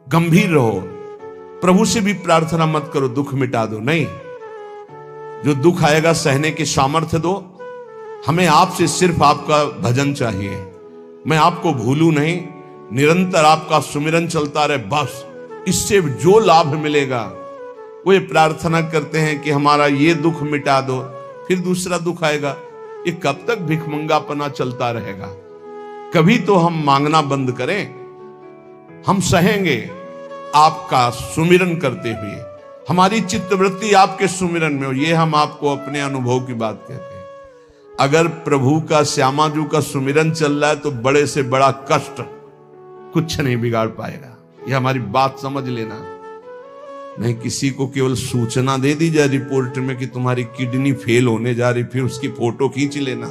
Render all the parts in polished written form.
गंभीर रहो। प्रभु से भी प्रार्थना मत करो दुख मिटा दो, नहीं, जो दुख आएगा सहने की सामर्थ्य दो। हमें आपसे सिर्फ आपका भजन चाहिए, मैं आपको भूलूं नहीं, निरंतर आपका सुमिरन चलता रहे, बस इससे जो लाभ मिलेगा। वो ये प्रार्थना करते हैं कि हमारा ये दुख मिटा दो, फिर दूसरा दुख आएगा। ये कब तक भिखमंगापना चलता रहेगा? कभी तो हम मांगना बंद करें। हम सहेंगे आपका सुमिरन करते हुए, हमारी चित्तवृत्ति आपके सुमिरन में हो। ये हम आपको अपने अनुभव की बात कहते हैं। अगर प्रभु का, श्यामाजू का सुमिरन चल रहा है तो बड़े से बड़ा कष्ट कुछ नहीं बिगाड़ पाएगा। ये हमारी बात समझ लेना। नहीं किसी को केवल सूचना दे दी जाए रिपोर्ट में कि तुम्हारी किडनी फेल होने जा रही, फिर उसकी फोटो खींच लेना,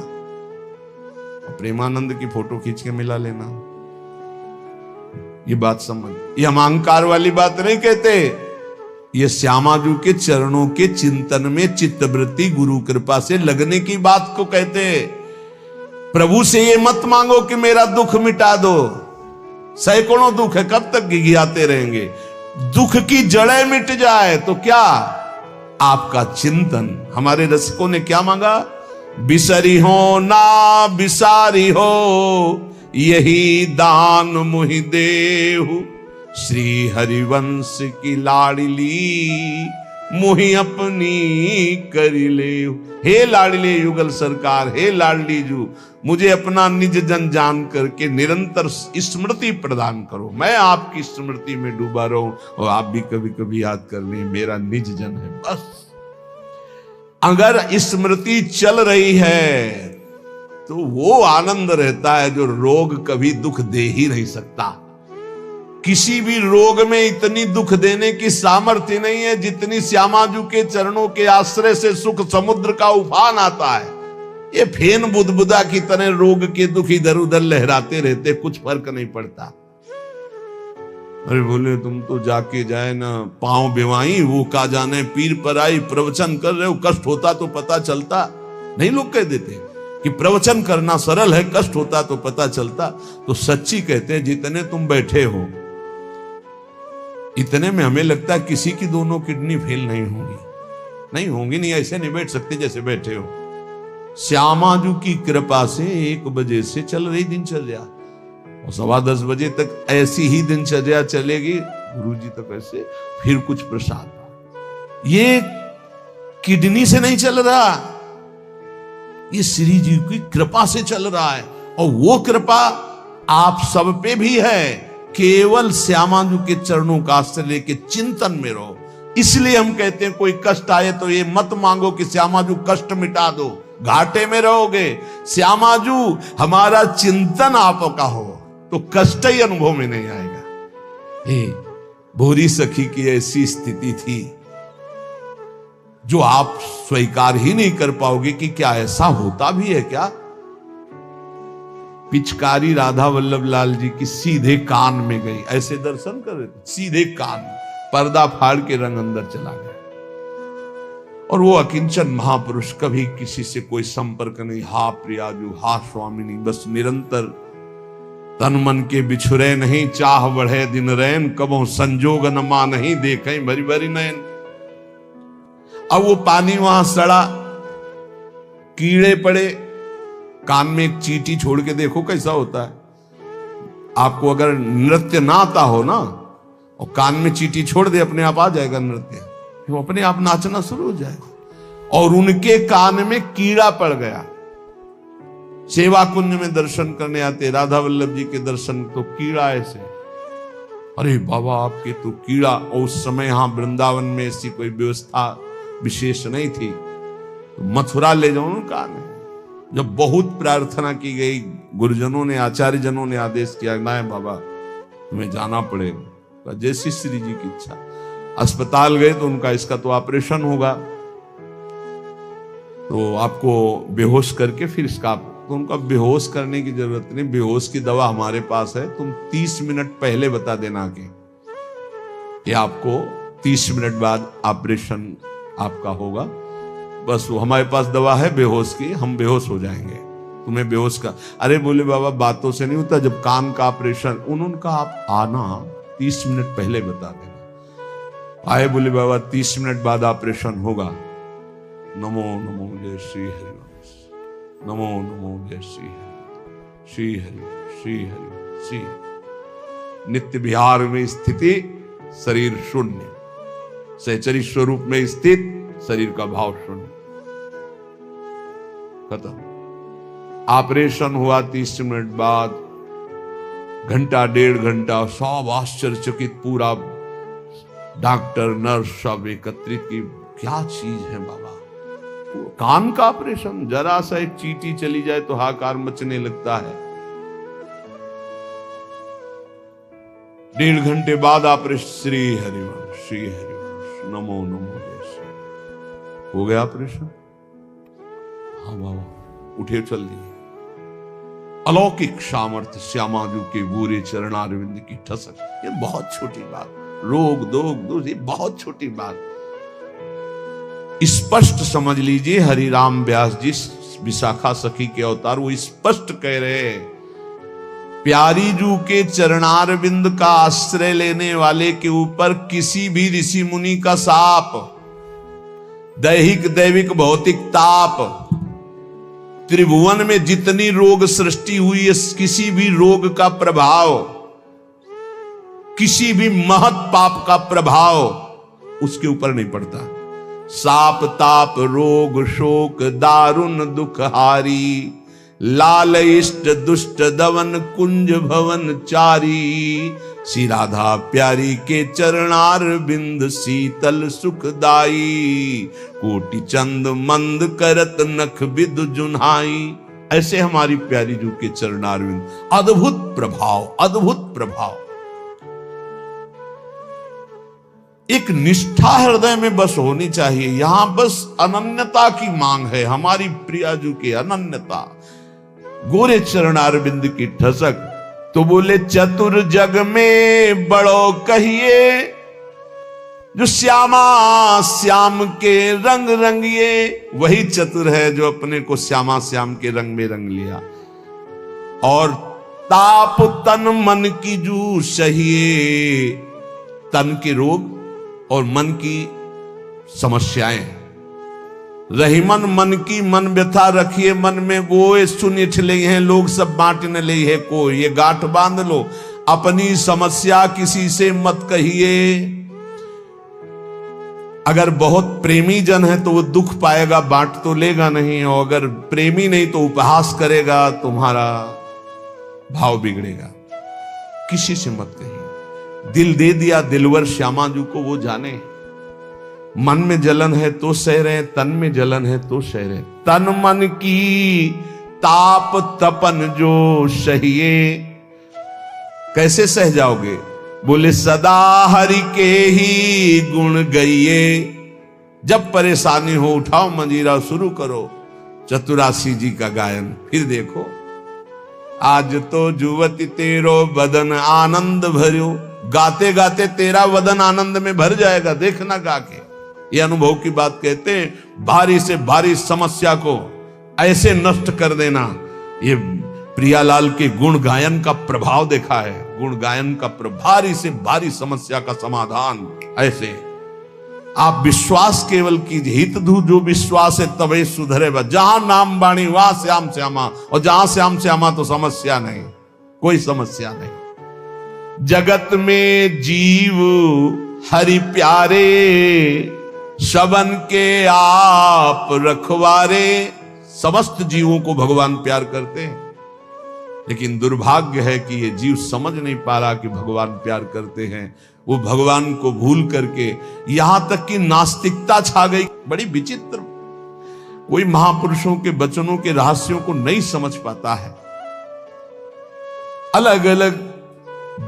प्रेमानंद की फोटो खींच के मिला लेना। ये बात समझ, ये हम अहंकार वाली बात नहीं कहते। ये श्यामाजू के चरणों के चिंतन में चित्तवृत्ति गुरु कृपा से लगने की बात को कहते। प्रभु से ये मत मांगो कि मेरा दुख मिटा दो। सैकड़ों दुख है, कब तक गिघियाते रहेंगे? दुख की जड़ें मिट जाए तो क्या? आपका चिंतन। हमारे रसिकों ने क्या मांगा? बिसरी हो ना बिसारी हो, यही दान मुहि देहु, श्री हरिवंश की लाडली मुहि अपनी करी ले। हे लाडले युगल सरकार, हे लाडली जू, मुझे अपना निज जन जान करके निरंतर स्मृति प्रदान करो। मैं आपकी स्मृति में डूबा रहूं और आप भी कभी कभी याद कर लें, मेरा निज जन है। बस अगर स्मृति चल रही है तो वो आनंद रहता है जो रोग कभी दुख दे ही नहीं सकता। किसी भी रोग में इतनी दुख देने की सामर्थ्य नहीं है जितनी श्यामाजू के चरणों के आश्रय से सुख समुद्र का उफान आता है। ये फेन बुदबुदा की तरह रोग के दुख इधर उधर लहराते रहते, कुछ फर्क नहीं पड़ता। अरे बोले तुम तो जाके जाए ना पांव बेवाई, वो का जाने पीर पर आई, प्रवचन कर रहे हो, कष्ट होता तो पता चलता। नहीं, लोग कह देते कि प्रवचन करना सरल है, कष्ट होता तो पता चलता। तो सच्ची कहते हैं जितने तुम बैठे हो इतने में हमें लगता है किसी की दोनों किडनी फेल नहीं होंगी। नहीं होंगी, नहीं ऐसे नहीं बैठ सकते जैसे बैठे हो। श्यामाजू की कृपा से 1 बजे से चल रही दिनचर्या और 10:15 बजे तक ऐसी ही दिनचर्या चलेगी, गुरुजी तक ऐसे, फिर कुछ प्रसाद। ये किडनी से नहीं चल रहा, ये श्री जी की कृपा से चल रहा है। और वो कृपा आप सब पे भी है। केवल श्यामाजू के चरणों का आश्रय लेके चिंतन में रहो। इसलिए हम कहते हैं कोई कष्ट आए तो ये मत मांगो कि श्यामाजू कष्ट मिटा दो, घाटे में रहोगे। श्यामाजू हमारा चिंतन आपका हो तो कष्ट ही अनुभव में नहीं आएगा। भोरी सखी की ऐसी स्थिति थी जो आप स्वीकार ही नहीं कर पाओगे कि क्या ऐसा होता भी है क्या। पिचकारी राधा वल्लभ लाल जी की सीधे कान में गई, ऐसे दर्शन कर रहे थे, सीधे कान, पर्दा फाड़ के रंग अंदर चला गया। और वो अकिंचन महापुरुष, कभी किसी से कोई संपर्क नहीं, हा प्रियाजू, हा स्वामिनी, बस निरंतर तन मन के बिछुरे नहीं, चाह बढ़े दिन रैन, कबो संजोग न मा नहीं, देखें भरी भरी नयन। अब वो पानी वहां सड़ा, कीड़े पड़े, कान में एक चींटी छोड़ के देखो कैसा होता है। आपको अगर नृत्य ना आता हो ना और कान में चींटी छोड़ दे, अपने आप आ जाएगा नृत्य, वो अपने आप नाचना शुरू हो जाएगा। और उनके कान में कीड़ा पड़ गया। सेवा कुंज में दर्शन करने आते राधा वल्लभ जी के दर्शन, तो कीड़ा ऐसे, अरे बाबा आपके तो कीड़ा। और उस समय यहां वृंदावन में ऐसी कोई व्यवस्था विशेष नहीं थी, तो मथुरा ले जाओ ना कान। जब बहुत प्रार्थना की गई, गुरुजनों ने, आचार्य जनों ने आदेश किया, ना बाबा तुम्हें जाना पड़ेगा, जैसी श्री जी की इच्छा। अस्पताल गए तो उनका इसका तो ऑपरेशन होगा, तो आपको बेहोश करके फिर इसका, तो उनका बेहोश करने की जरूरत नहीं, बेहोश की दवा हमारे पास है, तुम 30 मिनट पहले बता देना कि आपको 30 मिनट बाद ऑपरेशन आपका होगा। बस वो हमारे पास दवा है बेहोश की, हम बेहोश हो जाएंगे, तुम्हें बेहोश का। अरे बोले बाबा बातों से नहीं होता, जब कान का ऑपरेशन, उन्होंने कहा आप आना 30 मिनट पहले बता देना। आए बोले बाबा 30 मिनट बाद ऑपरेशन होगा। नमो नमो जय श्री हरिवंश, नमो नमो जय श्री हरि, श्री हरि श्री हरि श्री। नित्य विहार में स्थिति शरीर शून्य, सहचरी स्वरूप में स्थित शरीर का भाव शून्य, खत्म। ऑपरेशन हुआ 30 मिनट बाद, घंटा 1.5 घंटा सब आश्चर्यचकित, पूरा डॉक्टर नर्स सब एकत्रित की क्या चीज है बाबा। कान का ऑपरेशन, जरा सा एक चींटी चली जाए तो हाहाकार मचने लगता है। 1.5 घंटे बाद ऑपरेशन, श्री हरिवंश श्री हरिवंश, नमो नमो जय श्री। हो गया ऑपरेशन। हाँ बाबा उठे चल दिए। अलौकिक सामर्थ्य श्यामाजू के गोरे चरणारविंद की ठसक। ये बहुत छोटी बात, रोग दोग ये बहुत छोटी बात। स्पष्ट समझ लीजिए, हरिराम व्यास जी विशाखा सखी के अवतार, वो स्पष्ट कह रहे हैं, प्यारी जू के चरणारविंद का आश्रय लेने वाले के ऊपर किसी भी ऋषि मुनि का शाप, दैहिक दैविक भौतिक ताप, त्रिभुवन में जितनी रोग सृष्टि हुई है, किसी भी रोग का प्रभाव, किसी भी महत् पाप का प्रभाव उसके ऊपर नहीं पड़ता। साप ताप रोग शोक दारुण दुखहारी, लाल इष्ट दुष्ट दवन कुंज भवन चारी, श्री राधा प्यारी के चरणार बिंद शीतल सुखदाई, कोटि चंद मंद करत नख विद जुन्हाई। ऐसे हमारी प्यारी जू के चरणार बिंद, अद्भुत प्रभाव, अद्भुत प्रभाव। एक निष्ठा हृदय में बस होनी चाहिए। यहां बस अनन्यता की मांग है, हमारी प्रियाजू की अनन्यता, गोरे चरणारविंद की ठसक। तो बोले चतुर जग में बड़ो कहिए, जो श्यामा श्याम के रंग रंगिए। वही चतुर है जो अपने को श्यामा श्याम के रंग में रंग लिया। और ताप तन मन की जू सहिए, तन के रोग और मन की समस्याएं। रहीमन मन की मन व्यथा रखिए मन में, गोए सुन छिले हैं लोग सब बांट न ले है को। ये गांठ बांध लो, अपनी समस्या किसी से मत कहिए। अगर बहुत प्रेमी जन है तो वो दुख पाएगा, बांट तो लेगा नहीं। और अगर प्रेमी नहीं तो उपहास करेगा, तुम्हारा भाव बिगड़ेगा। किसी से मत कहिए। दिल दे दिया दिलवर श्यामाजू को, वो जाने। मन में जलन है तो सह रहे, तन में जलन है तो सह रहे। तन मन की ताप तपन जो सहिए, कैसे सह जाओगे? बोले सदा हरि के ही गुण गइए। जब परेशानी हो उठाओ मंजीरा, शुरू करो चतुरासी जी का गायन। फिर देखो, आज तो जुवती तेरो बदन आनंद भर्यो। गाते गाते तेरा वदन आनंद में भर जाएगा, देखना गा के। ये अनुभव की बात कहते हैं। भारी से भारी समस्या को ऐसे नष्ट कर देना, ये प्रियालाल के गुण गायन का प्रभाव देखा है। गुण गायन का भारी से भारी समस्या का समाधान ऐसे। आप विश्वास केवल कीजिए, हित धू जो विश्वास है तबे सुधरे। जहां नाम बाणी वहां श्याम श्यामा, और जहां श्याम श्यामा तो समस्या नहीं, कोई समस्या नहीं। जगत में जीव हरि प्यारे, सबन के आप रखवारे। समस्त जीवों को भगवान प्यार करते हैं, लेकिन दुर्भाग्य है कि ये जीव समझ नहीं पा रहा कि भगवान प्यार करते हैं। वो भगवान को भूल करके यहां तक कि नास्तिकता छा गई। बड़ी विचित्र, कोई महापुरुषों के वचनों के रहस्यों को नहीं समझ पाता है। अलग अलग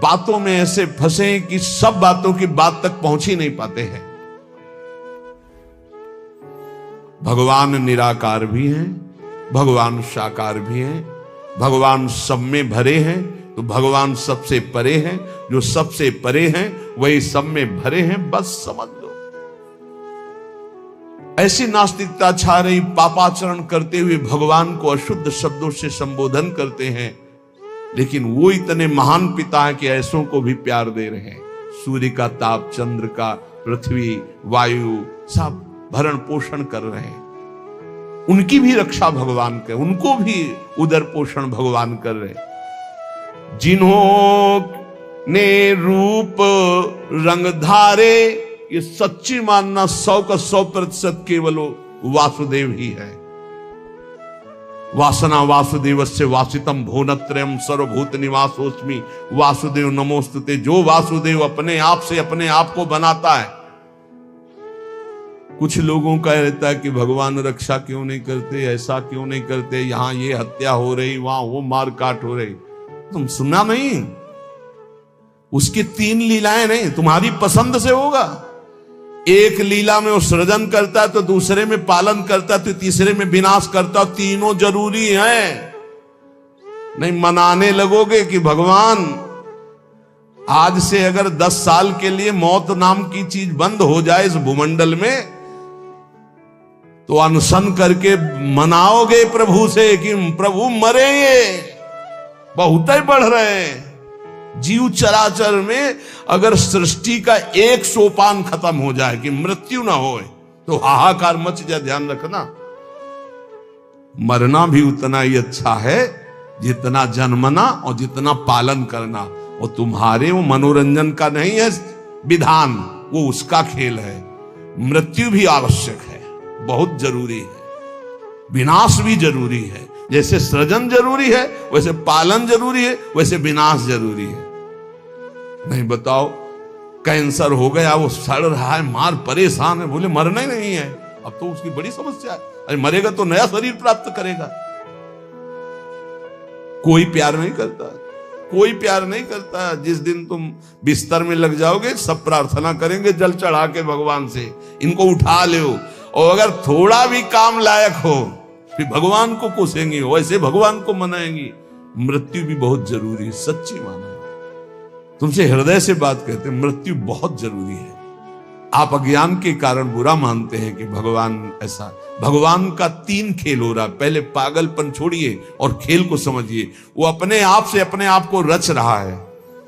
बातों में ऐसे फंसे कि सब बातों की बात तक पहुंच ही नहीं पाते हैं। भगवान निराकार भी हैं, भगवान साकार भी हैं, भगवान सब में भरे हैं। तो भगवान सबसे परे हैं, जो सबसे परे हैं वही सब में भरे हैं, बस समझ लो। ऐसी नास्तिकता छा रही, पापाचरण करते हुए भगवान को अशुद्ध शब्दों से संबोधन करते हैं। लेकिन वो इतने महान पिता हैं कि ऐसों को भी प्यार दे रहे हैं। सूर्य का ताप, चंद्र का, पृथ्वी, वायु, सब भरण पोषण कर रहे हैं। उनकी भी रक्षा भगवान कर, उनको भी उदर पोषण भगवान कर रहे। जिन्होंने रूप रंग धारे, ये सच्ची मानना 100 का 100% केवल वासुदेव ही है। वासना वासुदेवस्य वासितम भुवनत्रयम् सर्वभूत निवासोस्मि वासुदेव नमोस्तुते। जो वासुदेव अपने आप से अपने आप को बनाता है। कुछ लोगों का रहता है कि भगवान रक्षा क्यों नहीं करते, ऐसा क्यों नहीं करते, यहां ये हत्या हो रही, वहां वो मार काट हो रही। तुम सुना नहीं? उसकी 3 लीलाएं नहीं, तुम्हारी पसंद से होगा। एक लीला में वो सृजन करता है, तो दूसरे में पालन करता है, तो तीसरे में विनाश करता है। तीनों जरूरी हैं। नहीं मनाने लगोगे कि भगवान आज से अगर 10 साल के लिए मौत नाम की चीज बंद हो जाए इस भूमंडल में, तो अनशन करके मनाओगे प्रभु से कि प्रभु मरे, ये बहुत ही बढ़ रहे हैं। जीव चराचर में अगर सृष्टि का एक सोपान खत्म हो जाए कि मृत्यु ना हो, तो हाहाकार मच जाए। ध्यान रखना, मरना भी उतना ही अच्छा है जितना जन्मना और जितना पालन करना। और तुम्हारे वो मनोरंजन का नहीं है विधान, वो उसका खेल है। मृत्यु भी आवश्यक है, बहुत जरूरी है। विनाश भी जरूरी है। जैसे सृजन जरूरी है, वैसे पालन जरूरी है, वैसे विनाश जरूरी है। नहीं बताओ, कैंसर हो गया, वो सड़ रहा है, मार परेशान है, बोले मरना ही नहीं है। अब तो उसकी बड़ी समस्या है। अरे मरेगा तो नया शरीर प्राप्त करेगा। कोई प्यार नहीं करता, कोई प्यार नहीं करता। जिस दिन तुम बिस्तर में लग जाओगे, सब प्रार्थना करेंगे जल चढ़ा के भगवान से, इनको उठा लो। और अगर थोड़ा भी काम लायक हो, फिर भगवान को कोसेंगे, वैसे भगवान को मनाएंगी। मृत्यु भी बहुत जरूरी है, सच्ची माना। तुमसे हृदय से बात कहते हैं, मृत्यु बहुत जरूरी है। आप अज्ञान के कारण बुरा मानते हैं कि भगवान ऐसा। भगवान का 3 खेल हो रहा है। पहले पागलपन छोड़िए और खेल को समझिए। वो अपने आप से अपने आप को रच रहा है,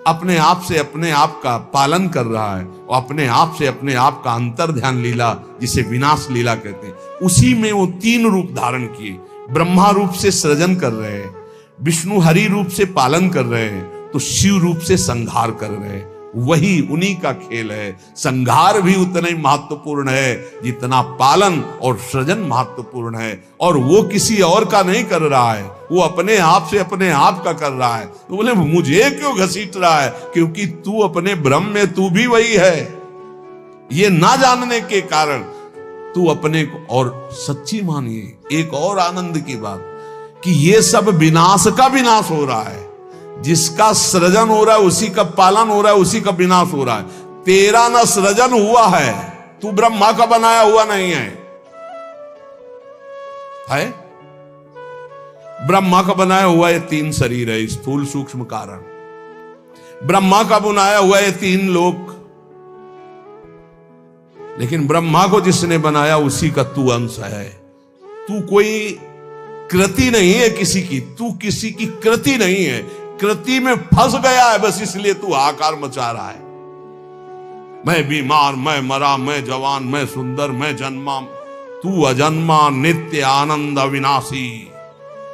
अपने आप से अपने आप का पालन कर रहा है, और अपने आप से अपने आप का अंतर ध्यान लीला, जिसे विनाश लीला कहते हैं, उसी में वो 3 रूप धारण किए। ब्रह्मा रूप से सृजन कर रहे हैं, विष्णु हरि रूप से पालन कर रहे हैं, तो शिव रूप से संहार कर रहे हैं। वही उन्हीं का खेल है। संहार भी उतना ही महत्वपूर्ण है जितना पालन और सृजन महत्वपूर्ण है। और वो किसी और का नहीं कर रहा है, वो अपने आप से अपने आप का कर रहा है। तो बोले मुझे क्यों घसीट रहा है? क्योंकि तू अपने ब्रह्म में तू भी वही है। ये ना जानने के कारण तू अपने को, और सच्ची मानिए एक और आनंद की बात, कि ये सब विनाश का विनाश हो रहा है। जिसका सृजन हो रहा है उसी का पालन हो रहा है, उसी का विनाश हो रहा है। तेरा ना सृजन हुआ है, तू ब्रह्मा का बनाया हुआ नहीं है। ब्रह्मा का बनाया हुआ ये 3 शरीर है, स्थूल सूक्ष्म कारण। ब्रह्मा का बनाया हुआ ये 3 लोक। लेकिन ब्रह्मा को जिसने बनाया उसी का तू अंश है। तू कोई कृति नहीं है किसी की, तू किसी की कृति नहीं है। कृति में फंस गया है, बस इसलिए तू हाहाकार मचा रहा है। मैं बीमार, मैं मरा, मैं जवान, मैं सुंदर, मैं जन्मा। तू अजन्मा, नित्य आनंद अविनाशी।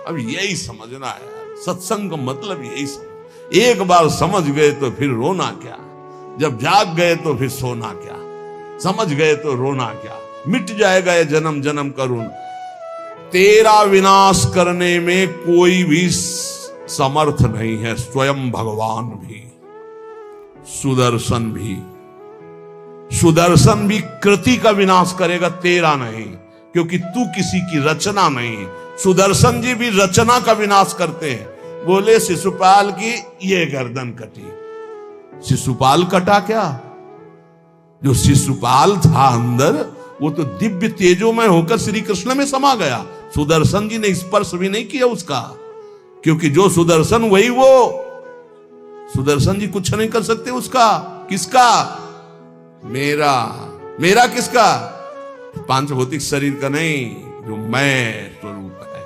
अब यही समझना है। सत्संग का मतलब यही समझ। एक बार समझ गए तो फिर रोना क्या, जब जाग गए तो फिर सोना क्या, समझ गए तो रोना क्या। मिट जाएगा ये जन्म जन्म का ऋण। तेरा विनाश करने में कोई भी समर्थ नहीं है। स्वयं भगवान भी, सुदर्शन भी। सुदर्शन भी कृति का विनाश करेगा, तेरा नहीं, क्योंकि तू किसी की रचना नहीं। सुदर्शन जी भी रचना का विनाश करते हैं। बोले शिशुपाल की ये गर्दन कटी, शिशुपाल कटा क्या? जो शिशुपाल था अंदर, वो तो दिव्य तेजोमय होकर श्री कृष्ण में समा गया। सुदर्शन जी ने स्पर्श भी नहीं किया उसका, क्योंकि जो सुदर्शन वही वो। सुदर्शन जी कुछ नहीं कर सकते उसका। किसका? मेरा। मेरा किसका? 5 भौतिक शरीर का नहीं, जो मैं स्वरूप है,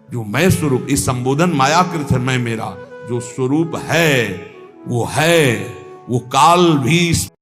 जो मैं स्वरूप। इस संबोधन मायाकृत है, मैं मेरा। जो स्वरूप है, वो काल भी